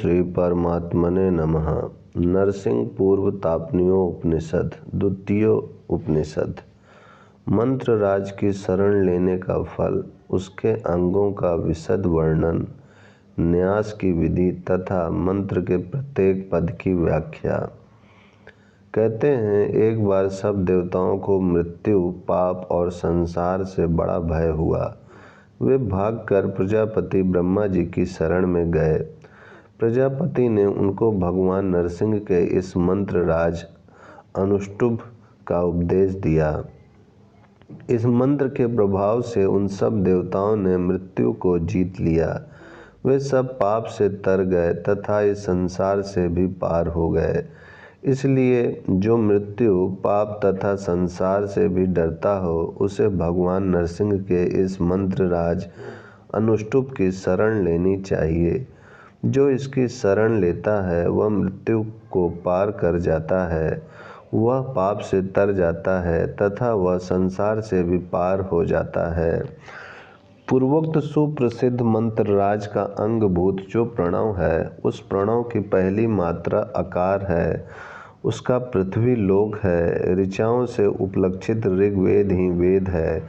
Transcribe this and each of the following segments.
श्री परमात्मने नमः। नरसिंह पूर्व तापनीयोपनिषद द्वितीय उपनिषद। मंत्र राज की शरण लेने का फल, उसके अंगों का विशद वर्णन, न्यास की विधि तथा मंत्र के प्रत्येक पद की व्याख्या। कहते हैं, एक बार सब देवताओं को मृत्यु, पाप और संसार से बड़ा भय हुआ। वे भागकर प्रजापति ब्रह्मा जी की शरण में गए। प्रजापति ने उनको भगवान नरसिंह के इस मंत्र राज अनुष्टुभ का उपदेश दिया। इस मंत्र के प्रभाव से उन सब देवताओं ने मृत्यु को जीत लिया। वे सब पाप से तर गए तथा इस संसार से भी पार हो गए। इसलिए जो मृत्यु, पाप तथा संसार से भी डरता हो, उसे भगवान नरसिंह के इस मंत्र राज अनुष्टुभ की शरण लेनी चाहिए। जो इसकी शरण लेता है वह मृत्यु को पार कर जाता है, वह पाप से तर जाता है तथा वह संसार से भी पार हो जाता है। पूर्वोक्त सुप्रसिद्ध मंत्र राज का अंगभूत जो प्रणव है, उस प्रणव की पहली मात्रा अकार है। उसका पृथ्वी लोक है। ऋचाओं से उपलक्षित ऋग्वेद ही वेद है।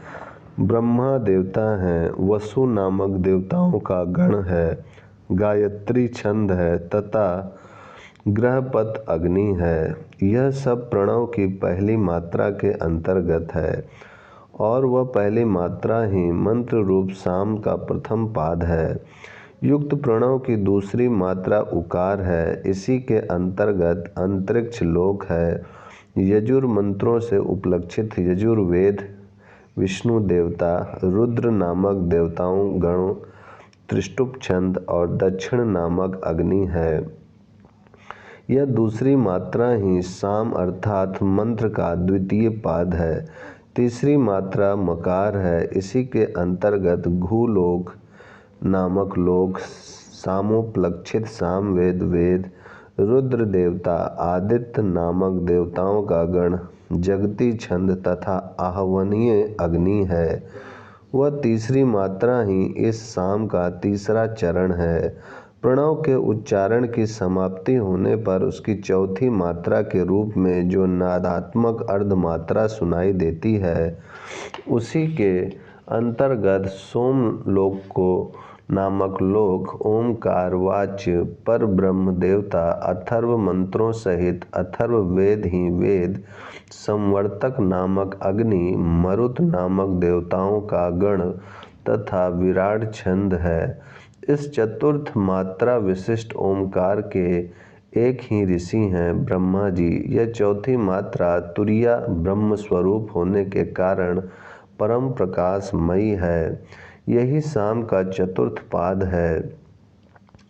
ब्रह्मा देवता हैं, वसु नामक देवताओं का गण है, गायत्री छंद है तथा ग्रहपत अग्नि है। यह सब प्रणव की पहली मात्रा के अंतर्गत है और वह पहली मात्रा ही मंत्र रूप साम का प्रथम पाद है। युक्त प्रणव की दूसरी मात्रा उकार है। इसी के अंतर्गत अंतरिक्ष लोक है। यजुर मंत्रों से उपलक्षित यजुर्वेद, विष्णु देवता, रुद्र नामक देवताओं गण, त्रिष्टुप छंद और दक्षिण नामक अग्नि है। यह दूसरी मात्रा ही साम अर्थात मंत्र का द्वितीय पाद है। तीसरी मात्रा मकार है। इसी के अंतर्गत घूलोक नामक लोक, सामोपलक्षित सामवेद वेद, रुद्र देवता, आदित्य नामक देवताओं का गण, जगती छंद तथा आहवनीय अग्नि है। वह तीसरी मात्रा ही इस साम का तीसरा चरण है। प्रणव के उच्चारण की समाप्ति होने पर उसकी चौथी मात्रा के रूप में जो नादात्मक अर्धमात्रा सुनाई देती है, उसी के अंतर्गत सोमलोक को नामक लोक, ओमकार वाच्य पर ब्रह्म देवता, अथर्व मंत्रों सहित अथर्व वेद ही वेद, संवर्तक नामक अग्नि, मरुत नामक देवताओं का गण तथा विराट छंद है। इस चतुर्थ मात्रा विशिष्ट ओमकार के एक ही ऋषि हैं, ब्रह्मा जी। यह चौथी मात्रा तुरीया ब्रह्म स्वरूप होने के कारण परम प्रकाशमयी है। यही साम का चतुर्थ पाद है।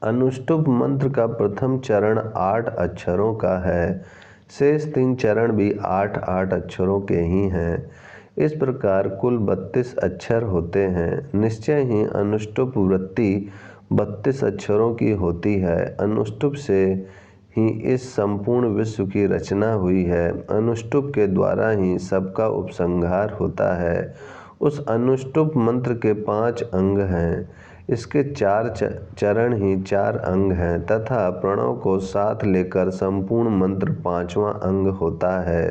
अनुष्टुभ मंत्र का प्रथम चरण 8 अक्षरों का है। शेष 3 चरण भी 8-8 अक्षरों के ही हैं। इस प्रकार कुल 32 अक्षर होते हैं। निश्चय ही अनुष्टुभ वृत्ति 32 अक्षरों की होती है। अनुष्टुभ से ही इस संपूर्ण विश्व की रचना हुई है। अनुष्टुभ के द्वारा ही सबका उपसंहार होता है। उस अनुष्टुभ मंत्र के 5 अंग हैं। इसके 4 चरण ही 4 अंग हैं तथा प्रणव को साथ लेकर संपूर्ण मंत्र 5वां अंग होता है।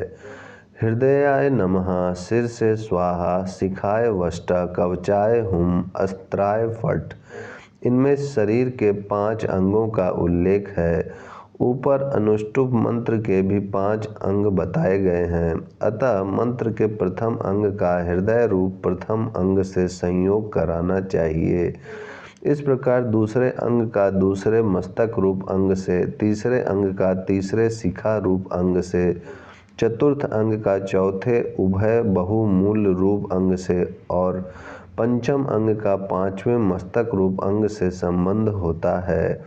हृदयाय नमः, सिर से स्वाहा, शिखाय वष्ट, कवचाय हुम, अस्त्राय फट। इनमें शरीर के 5 अंगों का उल्लेख है। ऊपर अनुष्टुभ मंत्र के भी 5 अंग बताए गए हैं। अतः मंत्र के प्रथम अंग का हृदय रूप प्रथम अंग से संयोग कराना चाहिए। इस प्रकार दूसरे अंग का दूसरे मस्तक रूप अंग से, तीसरे अंग का तीसरे शिखा रूप अंग से, चतुर्थ अंग का चौथे उभय बहुमूल रूप अंग से और पंचम अंग का 5वें मस्तक रूप अंग से संबंध होता है।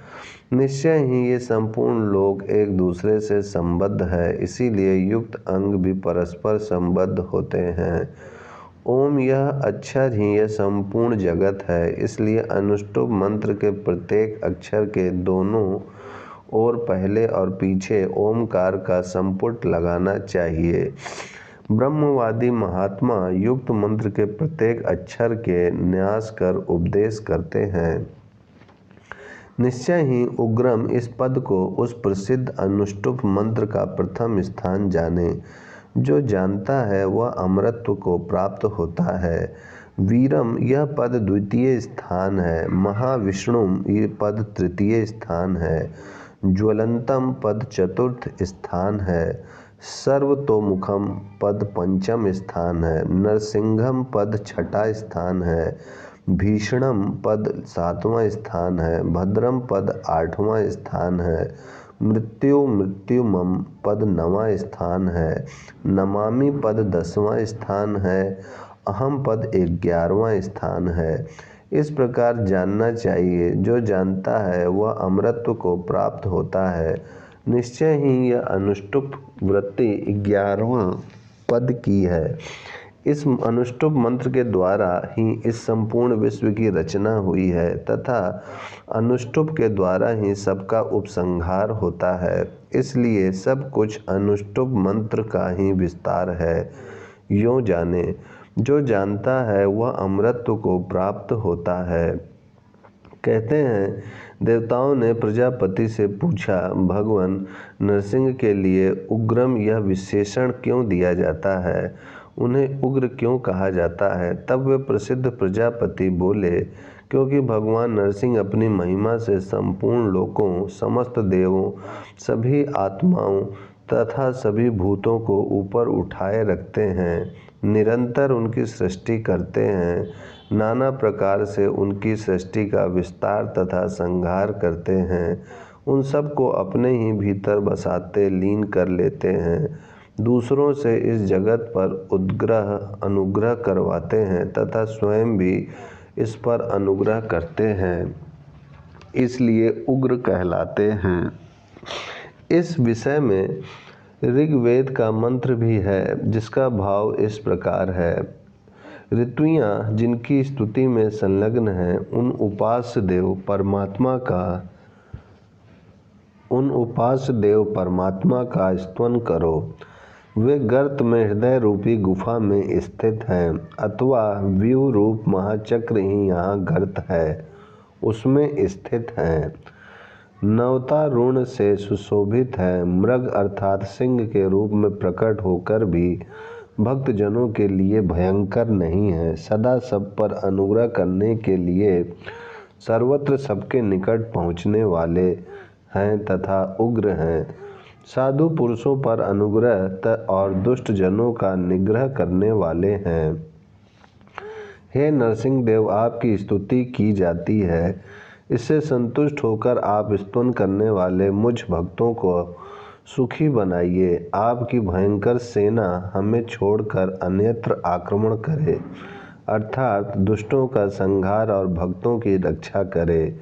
निश्चय ही ये संपूर्ण लोक एक दूसरे से संबद्ध है, इसीलिए युक्त अंग भी परस्पर संबद्ध होते हैं। ओम यह अक्षर ही यह संपूर्ण जगत है। इसलिए अनुष्टुभ मंत्र के प्रत्येक अक्षर के दोनों ओर पहले और पीछे ओमकार का संपुट लगाना चाहिए। ब्रह्मवादी महात्मा युक्त मंत्र के प्रत्येक अक्षर के न्यास कर उपदेश करते हैं। निश्चय ही उग्रम इस पद को उस प्रसिद्ध अनुष्टुप मंत्र का प्रथम स्थान जाने। जो जानता है वह अमरत्व को प्राप्त होता है। वीरम यह पद द्वितीय स्थान है। महाविष्णुम यह पद तृतीय स्थान है। ज्वलंतम पद चतुर्थ स्थान है। सर्वतोमुखम पद पंचम स्थान है। नरसिंहम पद छठा स्थान है। भीषणम पद सातवां स्थान है। भद्रम पद आठवां स्थान है। मृत्युमम पद नवां स्थान है। नमामि पद 10वां स्थान है। अहम पद 11वां स्थान है। इस प्रकार जानना चाहिए। जो जानता है वह अमरत्व को प्राप्त होता है। निश्चय ही यह अनुष्टुप वृत्ति 11वां पद की है। इस अनुष्टुप मंत्र के द्वारा ही इस संपूर्ण विश्व की रचना हुई है तथा अनुष्टुप के द्वारा ही सबका उपसंहार होता है। इसलिए सब कुछ अनुष्टुप मंत्र का ही विस्तार है। यों जाने। जो जानता है वह अमरत्व को प्राप्त होता है। कहते हैं, देवताओं ने प्रजापति से पूछा, भगवान नरसिंह के लिए उग्रम यह विशेषण क्यों दिया जाता है? उन्हें उग्र क्यों कहा जाता है? तब वे प्रसिद्ध प्रजापति बोले, क्योंकि भगवान नरसिंह अपनी महिमा से संपूर्ण लोकों, समस्त देवों, सभी आत्माओं तथा सभी भूतों को ऊपर उठाए रखते हैं, निरंतर उनकी सृष्टि करते हैं, नाना प्रकार से उनकी सृष्टि का विस्तार तथा संहार करते हैं, उन सब को अपने ही भीतर बसाते लीन कर लेते हैं, दूसरों से इस जगत पर उद्ग्रह अनुग्रह करवाते हैं तथा स्वयं भी इस पर अनुग्रह करते हैं, इसलिए उग्र कहलाते हैं। इस विषय में ऋग्वेद का मंत्र भी है, जिसका भाव इस प्रकार है। ऋतुएं जिनकी स्तुति में संलग्न हैं, उन उपास्य देव परमात्मा का स्तवन करो। वे गर्त में हृदय रूपी गुफा में स्थित हैं, अथवा व्यूह रूप महाचक्र ही यहाँ गर्त है, उसमें स्थित हैं। नवतारुण से सुशोभित है। मृग अर्थात सिंह के रूप में प्रकट होकर भी भक्तजनों के लिए भयंकर नहीं है। सदा सब पर अनुग्रह करने के लिए सर्वत्र सबके निकट पहुँचने वाले हैं तथा उग्र हैं। साधु पुरुषों पर अनुग्रह और दुष्ट जनों का निग्रह करने वाले हैं। हे नरसिंह देव, आपकी स्तुति की जाती है। इससे संतुष्ट होकर आप स्तुति करने वाले मुझ भक्तों को सुखी बनाइए। आपकी भयंकर सेना हमें छोड़कर अन्यत्र आक्रमण करे, अर्थात दुष्टों का संहार और भक्तों की रक्षा करे।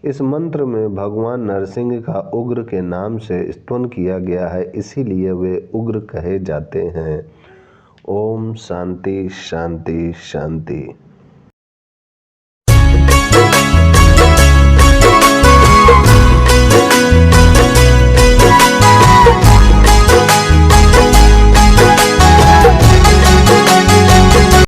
इस मंत्र में भगवान नरसिंह का उग्र के नाम से स्तुति किया गया है, इसीलिए वे उग्र कहे जाते हैं। ओम शांति शांति शांति।